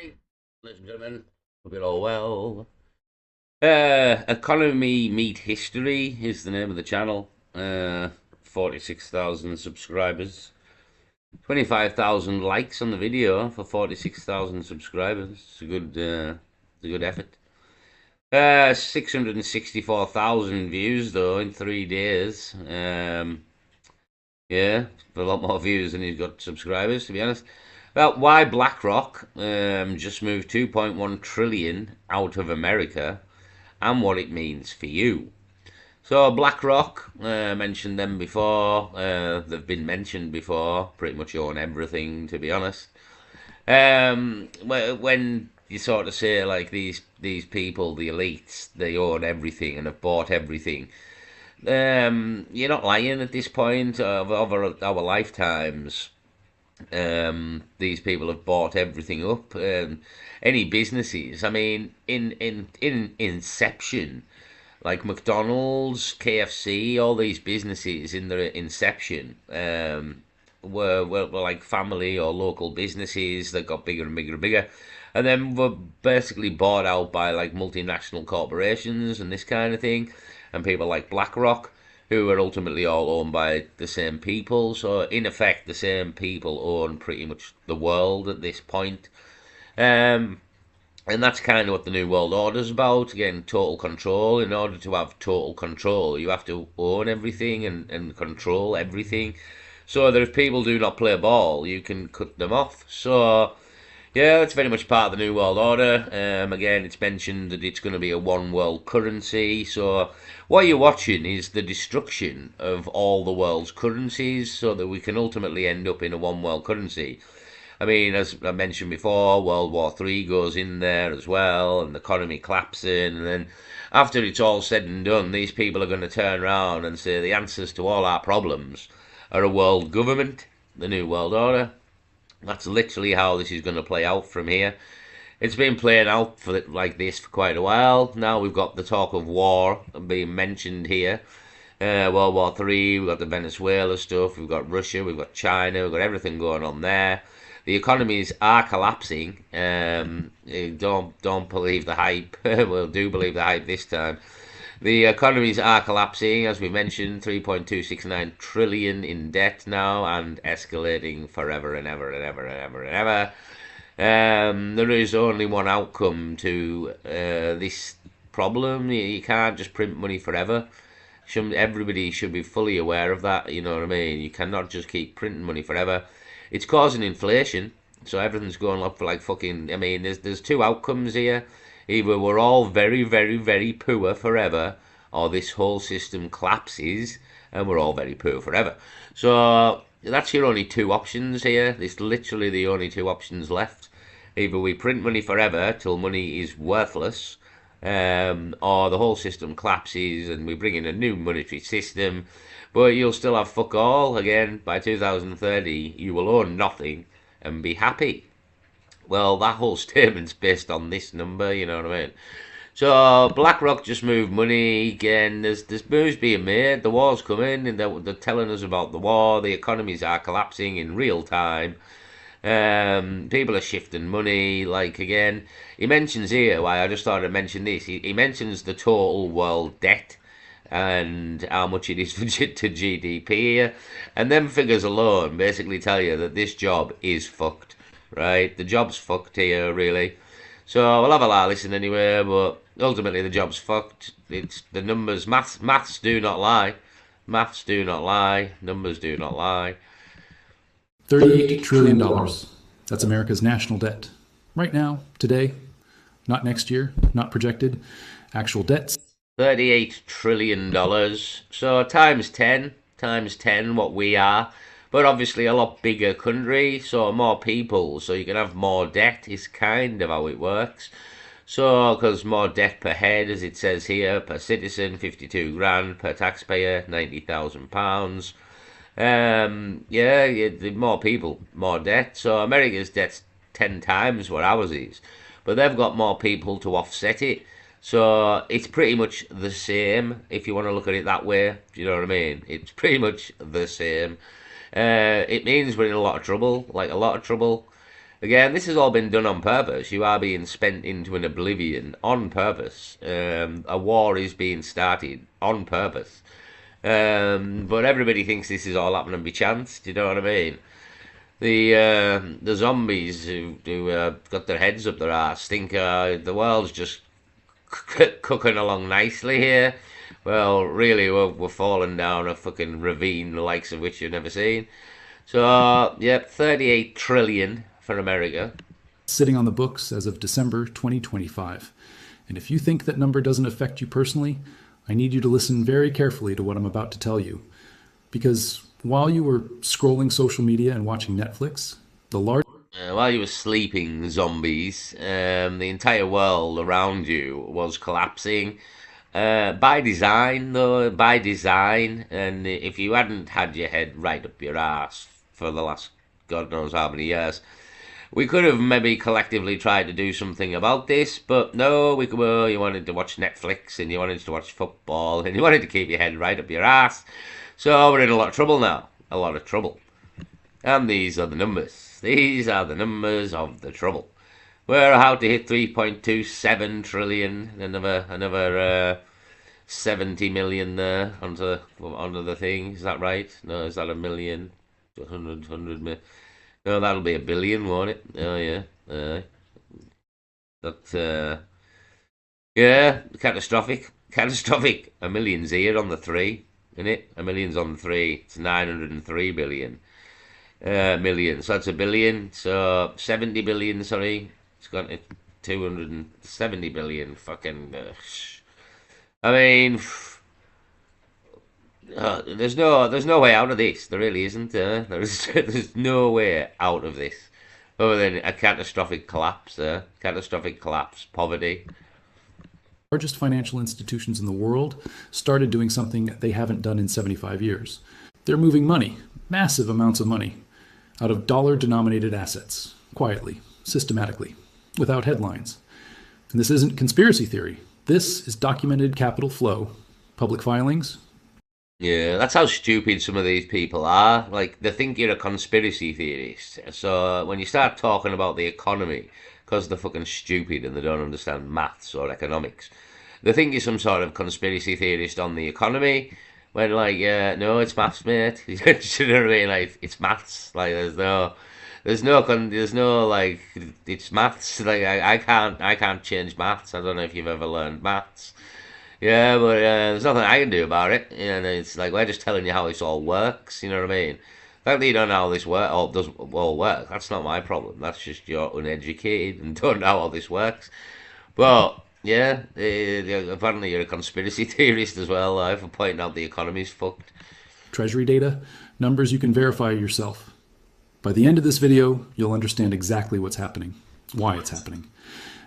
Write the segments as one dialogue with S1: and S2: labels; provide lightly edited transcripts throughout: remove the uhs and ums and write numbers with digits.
S1: Morning, ladies and gentlemen. Hope you're all well. Economy Meet History is the name of the channel. 46,000 subscribers. 25,000 likes on the video for 46,000 subscribers. It's a good effort. 664,000 views though in 3 days. Yeah, a lot more views than he's got subscribers, to be honest. Well, why BlackRock just moved 2.1 trillion out of America and what it means for you. So BlackRock, mentioned them before. They've been mentioned before. Pretty much own everything, to be honest. When you sort of say like these people, the elites, they own everything and have bought everything. You're not lying at this point of over our lifetimes. These people have bought everything up. Any businesses, I mean, in inception, like McDonald's, KFC, all these businesses in their inception were like family or local businesses that got bigger and bigger and bigger, and then were basically bought out by like multinational corporations and this kind of thing, and people like BlackRock, who are ultimately all owned by the same people. So in effect, the same people own pretty much the world at this point. Um, and that's kind of what the New World Order is about. Again, total control. In order to have total control, you have to own everything and control everything. So that if people do not play ball, you can cut them off. So, yeah, that's very much part of the New World Order. Again, it's mentioned that it's going to be a one world currency. So, what you're watching is the destruction of all the world's currencies so that we can ultimately end up in a one world currency. I mean, as I mentioned before, World War Three goes in there as well, and the economy collapsing. And then after it's all said and done, these people are going to turn around and say the answers to all our problems are a world government, the New World Order. That's literally how this is going to play out from here. It's been playing out for like this for quite a while. Now we've got the talk of war being mentioned here. World War Three, we've got the Venezuela stuff, we've got Russia, we've got China, we've got everything going on there. The economies are collapsing. Don't believe the hype. Well, do believe the hype this time. The economies are collapsing, as we mentioned, 3.269 trillion in debt now, and escalating forever and ever and ever and ever and ever. There is only one outcome to this problem. You can't just print money forever. Everybody should be fully aware of that. You know what I mean? You cannot just keep printing money forever. It's causing inflation, so everything's going up for like fucking. I mean, there's two outcomes here. Either we're all very, very, very poor forever, or this whole system collapses and we're all very poor forever. So that's your only two options here. It's literally the only two options left. Either we print money forever till money is worthless, or the whole system collapses and we bring in a new monetary system, but you'll still have fuck all. Again, by 2030, you will own nothing and be happy. Well, that whole statement's based on this number, you know what I mean? So BlackRock just moved money again. There's moves being made. The war's coming, and they're telling us about the war. The economies are collapsing in real time. People are shifting money. Like again, he mentions here. Why I just thought I'd mention this. He mentions the total world debt and how much it is to GDP here, and them figures alone basically tell you that this job is fucked. Right, the job's fucked here, really. So we'll have a lot of listen anyway, but ultimately the job's fucked. It's the numbers. Maths do not lie. Maths do not lie. Numbers do not lie.
S2: $38 trillion dollars. That's America's national debt. Right now, today, not next year, not projected. Actual debts.
S1: $38 trillion. So times 10 what we are. But obviously a lot bigger country, so more people, so you can have more debt is kind of how it works. So, because more debt per head, as it says here, per citizen, 52 grand, per taxpayer, £90,000. Yeah, more people, more debt. So America's debt's 10 times what ours is. But they've got more people to offset it. So it's pretty much the same if you want to look at it that way. Do you know what I mean? It's pretty much the same. It means we're in a lot of trouble, like a lot of trouble. Again, this has all been done on purpose. You are being spent into an oblivion on purpose. A war is being started on purpose. But everybody thinks this is all happening by chance. Do you know what I mean? The zombies who got their heads up their arse think the world's just cooking along nicely here. Well, really, we're falling down a fucking ravine, the likes of which you've never seen. So, yep, 38 trillion for America.
S2: Sitting on the books as of December 2025. And if you think that number doesn't affect you personally, I need you to listen very carefully to what I'm about to tell you. Because while you were scrolling social media and watching Netflix, the large
S1: While you were sleeping, zombies, the entire world around you was collapsing. By design, though, by design. And if you hadn't had your head right up your ass for the last God knows how many years, we could have maybe collectively tried to do something about this, but no, well, you wanted to watch Netflix and you wanted to watch football and you wanted to keep your head right up your ass. So we're in a lot of trouble now. A lot of trouble. And these are the numbers. These are the numbers of the trouble. We're out to hit 3.27 trillion. Another 70 million there onto the thing. Is that right? No, is that a million? 100 million. No, that'll be a billion, won't it? Oh, yeah. Yeah, catastrophic. Catastrophic. A million's here on the 3, isn't it? A million's on the 3. It's 903 billion. Million. So that's a billion. So 70 billion, sorry. It's gone to 270 billion. Fucking. I mean. There's no way out of this. There really isn't. There's no way out of this other than a catastrophic collapse. Catastrophic collapse, poverty.
S2: Largest financial institutions in the world started doing something they haven't done in 75 years. They're moving money, massive amounts of money, out of dollar-denominated assets, quietly, systematically, without headlines. And this isn't conspiracy theory. This is documented capital flow, public filings.
S1: Yeah, that's how stupid some of these people are. Like, they think you're a conspiracy theorist. So when you start talking about the economy, because they're fucking stupid and they don't understand maths or economics, they think you're some sort of conspiracy theorist on the economy. When, like, no, it's maths, mate. You know what I mean? Like, it's maths. Like, there's no like, it's maths. Like, I can't change maths. I don't know if you've ever learned maths. Yeah, but there's nothing I can do about it. And it's like, we're just telling you how this all works. You know what I mean? The fact that you don't know how this does all work, that's not my problem. That's just you're uneducated and don't know how all this works. But yeah, apparently you're a conspiracy theorist as well, for pointing out the economy's fucked.
S2: Treasury data, numbers you can verify yourself. By the end of this video, you'll understand exactly what's happening, why it's happening,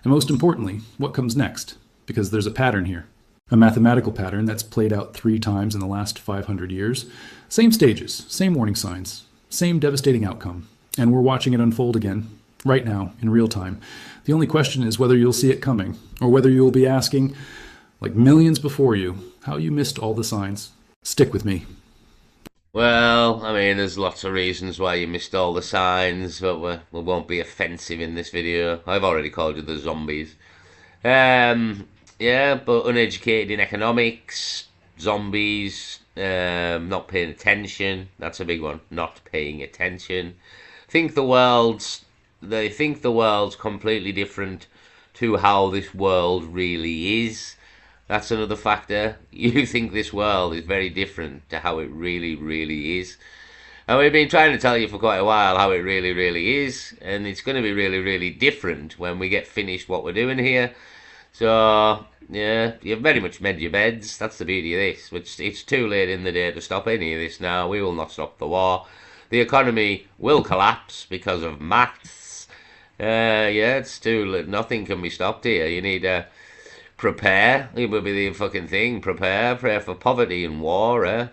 S2: and most importantly, what comes next, because there's a pattern here. A mathematical pattern that's played out 3 times in the last 500 years. Same stages, same warning signs, same devastating outcome. And we're watching it unfold again, right now, in real time. The only question is whether you'll see it coming, or whether you'll be asking, like millions before you, how you missed all the signs. Stick with me.
S1: Well, I mean, there's lots of reasons why you missed all the signs, but we won't be offensive in this video. I've already called you the zombies. Yeah, but uneducated in economics, zombies, not paying attention. That's a big one. Not paying attention. They think the world's completely different to how this world really is. That's another factor. You think this world is very different to how it really, really is. And we've been trying to tell you for quite a while how it really, really is. And it's going to be really, really different when we get finished what we're doing here. So, yeah, you've very much made your beds. That's the beauty of this. It's too late in the day to stop any of this now. We will not stop the war. The economy will collapse because of maths. Yeah, it's too late. Nothing can be stopped here. You need to prepare. It will be the fucking thing. Prepare for poverty and war,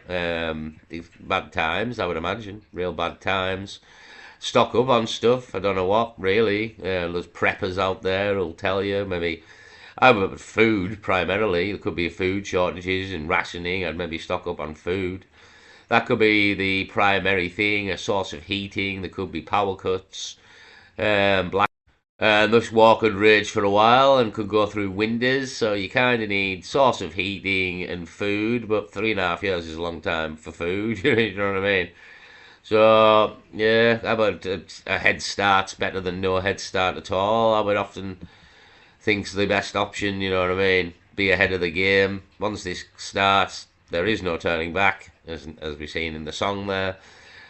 S1: These bad times, I would imagine. Real bad times. Stock up on stuff. I don't know what, really. There's preppers out there who'll tell you, maybe... food primarily. There could be food shortages and rationing. I'd maybe stock up on food. That could be the primary thing, a source of heating. There could be power cuts. black. And this war could rage for a while and could go through winters, so you kind of need source of heating and food, but 3.5 years is a long time for food, you know what I mean? So, yeah, how about a head start's better than no head start at all? I would often think's the best option, you know what I mean? Be ahead of the game. Once this starts, there is no turning back, as we've seen in the song there.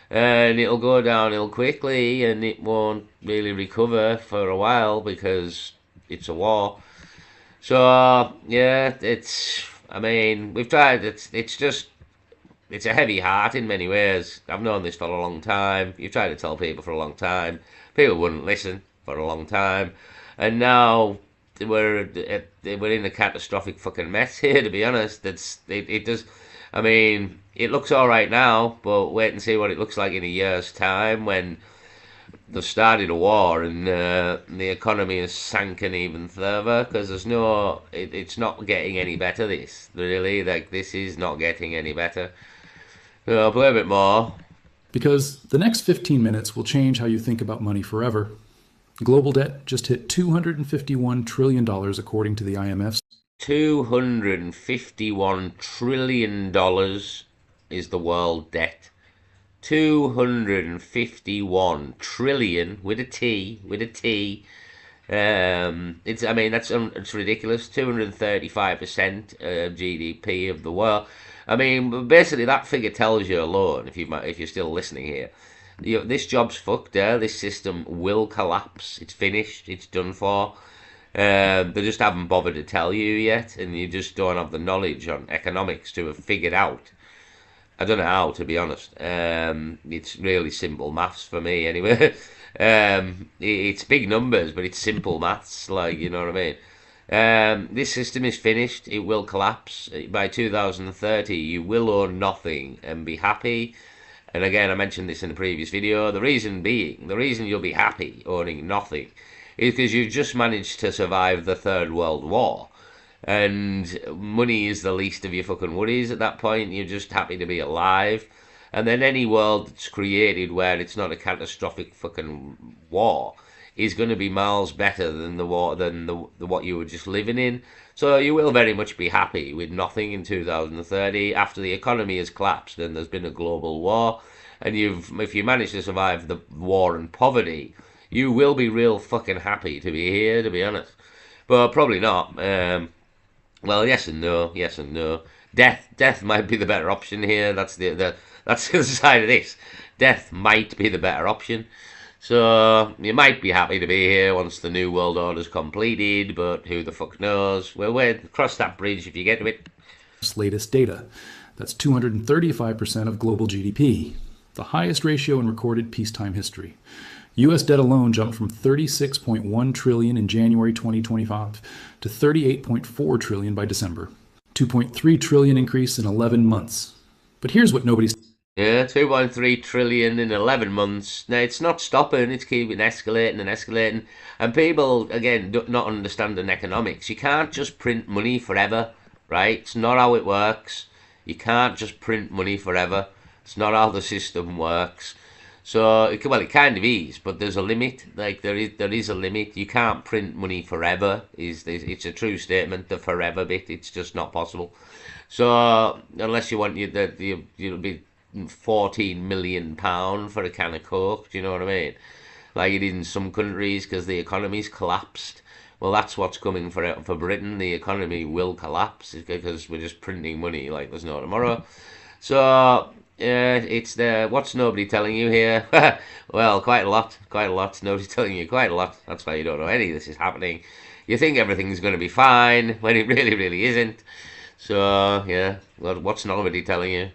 S1: And it'll go downhill quickly, and it won't really recover for a while because it's a war. So, yeah, I mean, we've tried, it's a heavy heart in many ways. I've known this for a long time. You've tried to tell people for a long time. People wouldn't listen for a long time. And now we're in a catastrophic fucking mess here, to be honest. It does. I mean, it looks all right now, but wait and see what it looks like in a year's time when they've started a war and the economy has sunken even further because it's not getting any better. This really, like, this is not getting any better. I'll play a bit more.
S2: Because the next 15 minutes will change how you think about money forever. Global debt just hit $251 trillion according to the IMF.
S1: $251 trillion is the world debt. 251 trillion with a T. It's ridiculous. 235% of GDP of the world. I mean, basically that figure tells you alone, if you're still listening here, this job's fucked. This system will collapse. It's finished. It's done for. They just haven't bothered to tell you yet, and you just don't have the knowledge on economics to have figured out. I don't know how, to be honest. It's really simple maths for me, anyway. It's big numbers, but it's simple maths, like, you know what I mean? This system is finished. It will collapse. By 2030, you will own nothing and be happy. And again, I mentioned this in the previous video. The reason you'll be happy owning nothing is because you've just managed to survive the Third World War. And money is the least of your fucking worries at that point. You're just happy to be alive. And then any world that's created where it's not a catastrophic fucking war is going to be miles better than the what you were just living in. So you will very much be happy with nothing in 2030 after the economy has collapsed and there's been a global war. And if you manage to survive the war and poverty, you will be real fucking happy to be here, to be honest. But probably not. Well, yes and no. Death might be the better option here. That's the other side of this. Death might be the better option. So you might be happy to be here once the New World Order's completed, but who the fuck knows? We'll cross that bridge if you get to it.
S2: Latest data. That's 235% of global GDP, the highest ratio in recorded peacetime history. U.S. debt alone jumped from $36.1 trillion in January 2025 to $38.4 trillion by December. $2.3 trillion increase in 11 months. But here's what nobody's...
S1: Yeah, 2.3 trillion in 11 months. Now, it's not stopping, it's keeping escalating and escalating. And people, again, do not understanding economics. You can't just print money forever, right? It's not how it works. You can't just print money forever. It's not how the system works. So, it kind of is, but there's a limit. Like, there is a limit. You can't print money forever. It's a true statement, the forever bit. It's just not possible. So, unless you want you'll be £14 million for a can of Coke, do you know what I mean? Like it is in some countries because the economy's collapsed. Well, that's what's coming for Britain. The economy will collapse because we're just printing money like there's no tomorrow. So, it's there. What's nobody telling you here? Well, quite a lot. Nobody's telling you quite a lot. That's why you don't know any of this is happening. You think everything's going to be fine when it really, really isn't. So, yeah, well, what's nobody telling you?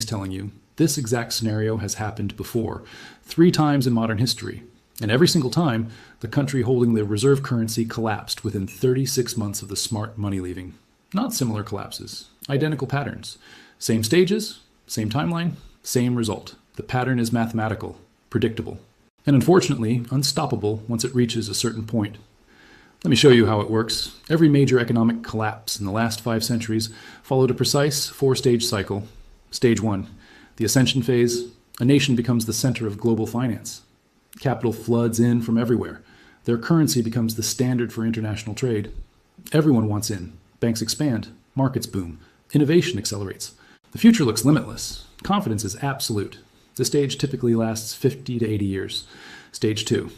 S2: Telling you this exact scenario has happened before, 3 times in modern history. And every single time, the country holding the reserve currency collapsed within 36 months of the smart money leaving. Not similar collapses, identical patterns. Same stages, same timeline, same result. The pattern is mathematical, predictable, and unfortunately unstoppable once it reaches a certain point. Let me show you how it works. Every major economic collapse in the last 5 centuries followed a precise 4-stage cycle. Stage 1, the ascension phase. A nation becomes the center of global finance. Capital floods in from everywhere. Their currency becomes the standard for international trade. Everyone wants in. Banks expand. Markets boom. Innovation accelerates. The future looks limitless. Confidence is absolute. The stage typically lasts 50 to 80 years. Stage 2.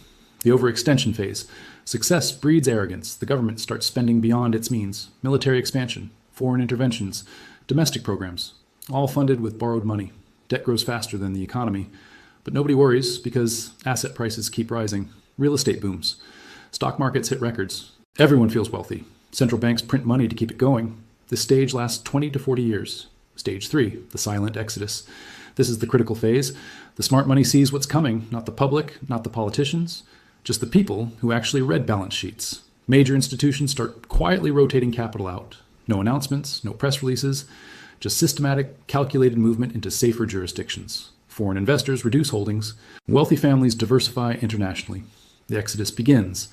S2: The overextension phase. Success breeds arrogance. The government starts spending beyond its means. Military expansion, foreign interventions, domestic programs, all funded with borrowed money. Debt grows faster than the economy. But nobody worries because asset prices keep rising. Real estate booms. Stock markets hit records. Everyone feels wealthy. Central banks print money to keep it going. This stage lasts 20 to 40 years. Stage 3, the silent exodus. This is the critical phase. The smart money sees what's coming, not the public, not the politicians, just the people who actually read balance sheets. Major institutions start quietly rotating capital out. No announcements, no press releases, just systematic, calculated movement into safer jurisdictions. Foreign investors reduce holdings. Wealthy families diversify internationally. The exodus begins,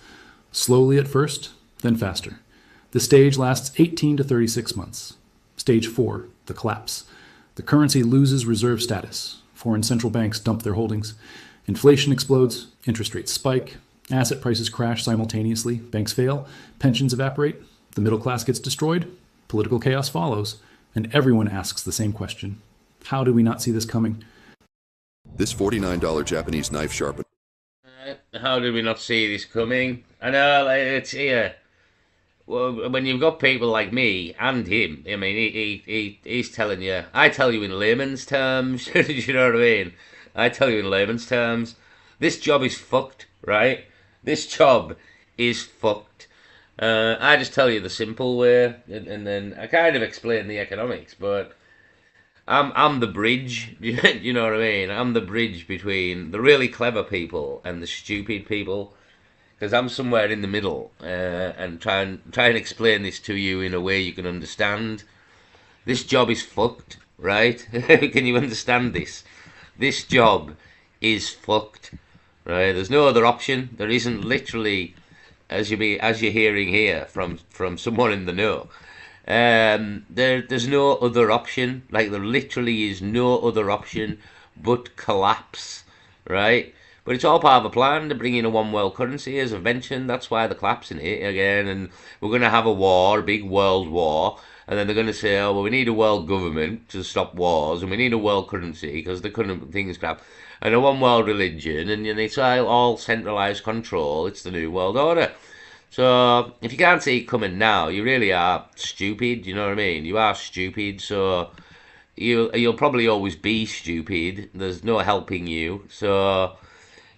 S2: slowly at first, then faster. The stage lasts 18 to 36 months. Stage 4, the collapse. The currency loses reserve status. Foreign central banks dump their holdings. Inflation explodes, interest rates spike, asset prices crash simultaneously, banks fail, pensions evaporate, the middle class gets destroyed, political chaos follows, and everyone asks the same question. How did we not see this coming?
S3: This $49 Japanese knife sharpener.
S1: How did we not see this coming? I know, like, it's here. Well, when you've got people like me and him, I mean, he's telling you. I tell you in layman's terms. Do you know what I mean? I tell you in layman's terms. This job is fucked, right? This job is fucked. I just tell you the simple way, and then I kind of explain the economics, but I'm the bridge. You know what I mean? I'm the bridge between the really clever people and the stupid people, because I'm somewhere in the middle, and try and explain this to you in a way you can understand. This job is fucked, right? Can you understand this? This job is fucked, right? There's no other option. There isn't, literally, as you're hearing here from someone in the know. There's no other option. Like, there literally is no other option but collapse, right? But it's all part of a plan to bring in a one world currency, as I've mentioned. That's why they're collapsing it again, and we're going to have a war, a big world war, and then they're going to say, oh, well, we need a world government to stop wars, and we need a world currency because the current things crap, and a one world religion, and it's all centralized control. It's the new world order. So if you can't see it coming now, you really are stupid. You know what I mean? You are stupid. So you'll probably always be stupid. There's no helping you. So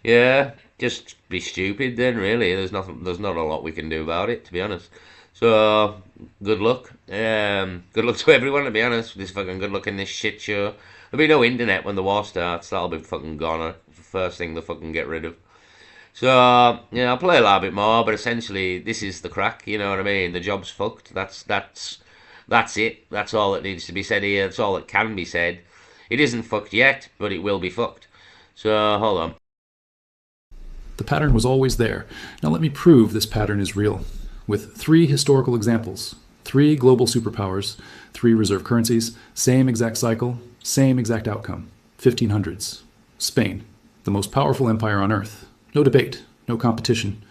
S1: yeah, just be stupid then. Really, there's not a lot we can do about it, to be honest. So good luck. Good luck to everyone. To be honest, this fucking good luck in this shit show. There'll be no internet when the war starts. That'll be fucking gone. First thing they'll fucking get rid of. So, I'll play a little bit more, but essentially, this is the crack, you know what I mean? The job's fucked. That's it. That's all that needs to be said here. That's all that can be said. It isn't fucked yet, but it will be fucked. So, hold on.
S2: The pattern was always there. Now let me prove this pattern is real. With 3 historical examples, 3 global superpowers, 3 reserve currencies, same exact cycle, same exact outcome. 1500s. Spain, the most powerful empire on earth. No debate, no competition.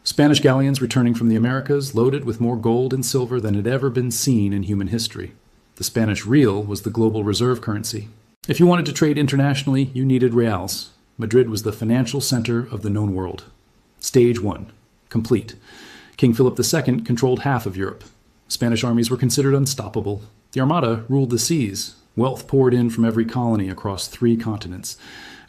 S2: Spanish galleons returning from the Americas loaded with more gold and silver than had ever been seen in human history. The Spanish real was the global reserve currency. If you wanted to trade internationally, you needed reals. Madrid was the financial center of the known world. Stage 1, complete. King Philip II controlled half of Europe. Spanish armies were considered unstoppable. The Armada ruled the seas. Wealth poured in from every colony across 3 continents.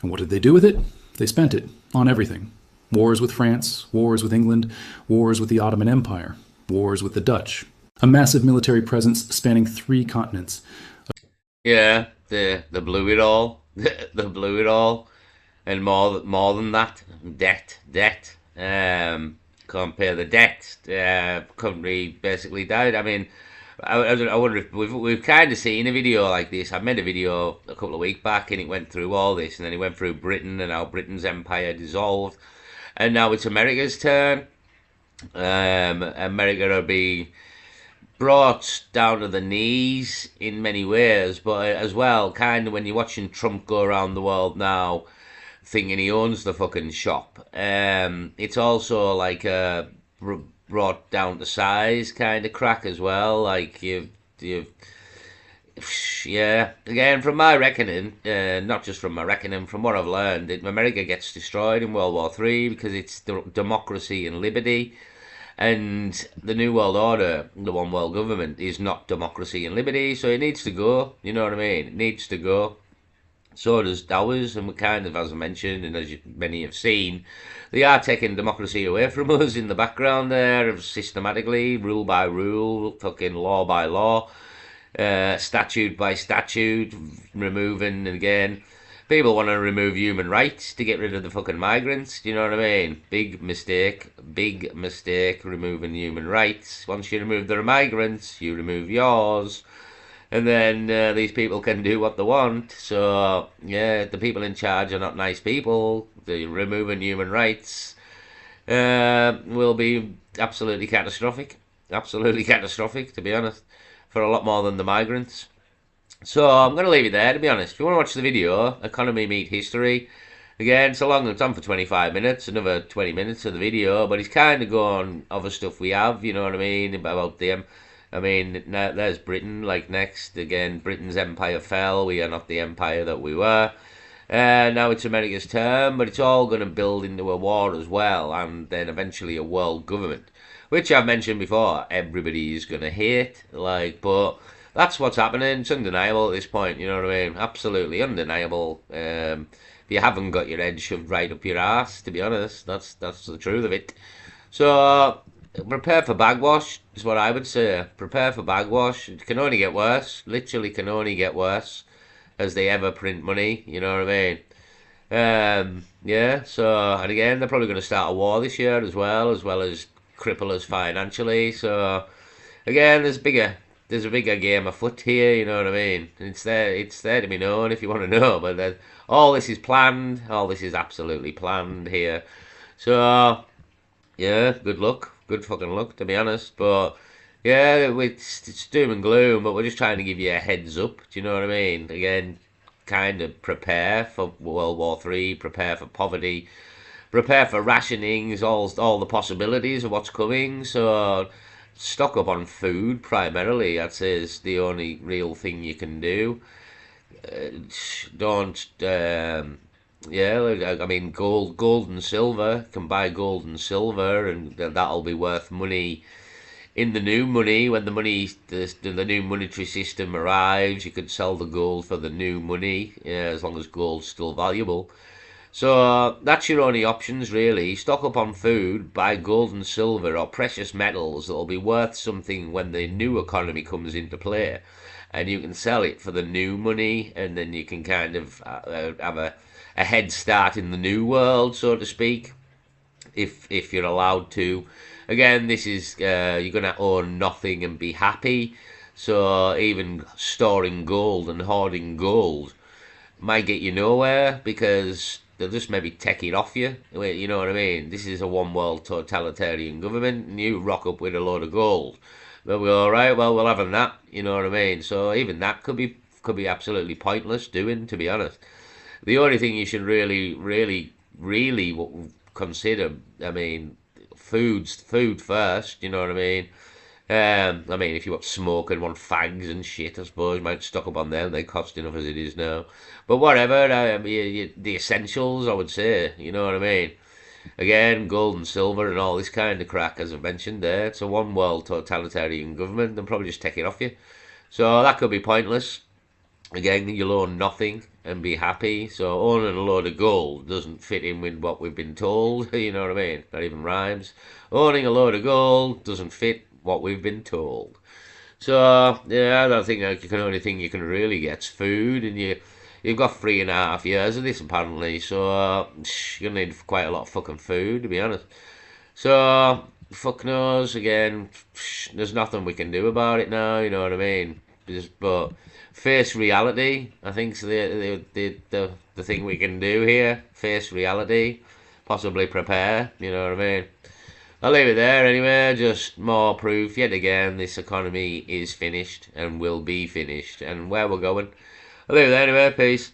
S2: And what did they do with it? They spent it on everything. Wars with France, wars with England, wars with the Ottoman Empire, wars with the Dutch. A massive military presence spanning 3 continents.
S1: Yeah, they blew it all. They blew it all. And more than that, debt. Compare the debt. Country basically died. I mean, I wonder if we've kind of seen a video like this. I made a video a couple of weeks back, and it went through all this, and then it went through Britain and how Britain's empire dissolved, and now it's America's turn. America will be brought down to the knees in many ways, but as well, kind of when you're watching Trump go around the world now, thing, and he owns the fucking shop. It's also like brought down to size kind of crack as well. Like you've yeah. Again, from my reckoning, not just from my reckoning, from what I've learned, America gets destroyed in World War Three because it's democracy and liberty. And the New World Order, the One World Government, is not democracy and liberty, so it needs to go. You know what I mean? It needs to go. So does ours, and we kind of, as I mentioned, and as many have seen, they are taking democracy away from us in the background there, systematically, rule by rule, fucking law by law, statute by statute, removing, and again, people want to remove human rights to get rid of the fucking migrants. Do you know what I mean? Big mistake, removing human rights. Once you remove the migrants, you remove yours. And then these people can do what they want. So, yeah, the people in charge are not nice people. The removing human rights will be absolutely catastrophic. Absolutely catastrophic, to be honest, for a lot more than the migrants. So I'm going to leave it there, to be honest. If you want to watch the video, Economy Meet History, again, it's on for 25 minutes, another 20 minutes of the video, but it's kind of going other stuff we have, you know what I mean, about them. I mean, now there's Britain, like next, again, Britain's empire fell, we are not the empire that we were. Now it's America's turn, but it's all going to build into a war as well, and then eventually a world government, which I've mentioned before, everybody is going to hate, like, but that's what's happening. It's undeniable at this point, you know what I mean? Absolutely undeniable. If you haven't got your head shoved right up your ass, to be honest, that's the truth of it. So prepare for bagwash is what I would say. Prepare for bagwash. It can only get worse. Literally can only get worse as they ever print money, you know what I mean? Yeah, so, and again, they're probably going to start a war this year as well as cripple us financially. So, again, there's a bigger game afoot here, you know what I mean? It's there to be known if you want to know, but all this is planned, all this is absolutely planned here. So, yeah, good luck, good fucking luck, to be honest, but, yeah, it's doom and gloom, but we're just trying to give you a heads up, do you know what I mean? Again, kind of prepare for World War III, prepare for poverty, prepare for rationings, all the possibilities of what's coming, so stock up on food primarily. I'd say is the only real thing you can do. Don't, yeah. I mean, gold and silver. Can buy gold and silver, and that'll be worth money in the new money when the new monetary system arrives. You could sell the gold for the new money, as long as gold's still valuable. So that's your only options, really. Stock up on food, buy gold and silver or precious metals that'll be worth something when the new economy comes into play. And you can sell it for the new money, and then you can kind of have a head start in the new world, so to speak, if you're allowed to. Again, this is, you're going to own nothing and be happy. So even storing gold and hoarding gold might get you nowhere, because they'll just maybe take it off you. You know what I mean? This is a one world totalitarian government, and you rock up with a load of gold. They'll go, all right, well, we'll have that. You know what I mean? So even that could be absolutely pointless doing, to be honest. The only thing you should really consider, I mean, food first. You know what I mean? I mean, if you want smoke and want fags and shit, I suppose you might stock up on them. They cost enough as it is now. But whatever, the essentials, I would say. You know what I mean? Again, gold and silver and all this kind of crack, as I mentioned there. It's a one world totalitarian government. They'll probably just take it off you. So that could be pointless. Again, you'll own nothing and be happy. So owning a load of gold doesn't fit in with what we've been told. You know what I mean? Not even rhymes. Owning a load of gold doesn't fit what we've been told. So yeah, I think the only thing you can really get's food, and you've got 3.5 years of this apparently. So you're gonna need quite a lot of fucking food, to be honest. So fuck knows. Again, there's nothing we can do about it now. You know what I mean? But face reality, I think, is the thing we can do here. Face reality, possibly prepare. You know what I mean? I'll leave it there anyway. Just more proof yet again. This economy is finished and will be finished, and where we're going. I'll leave it there anyway. Peace.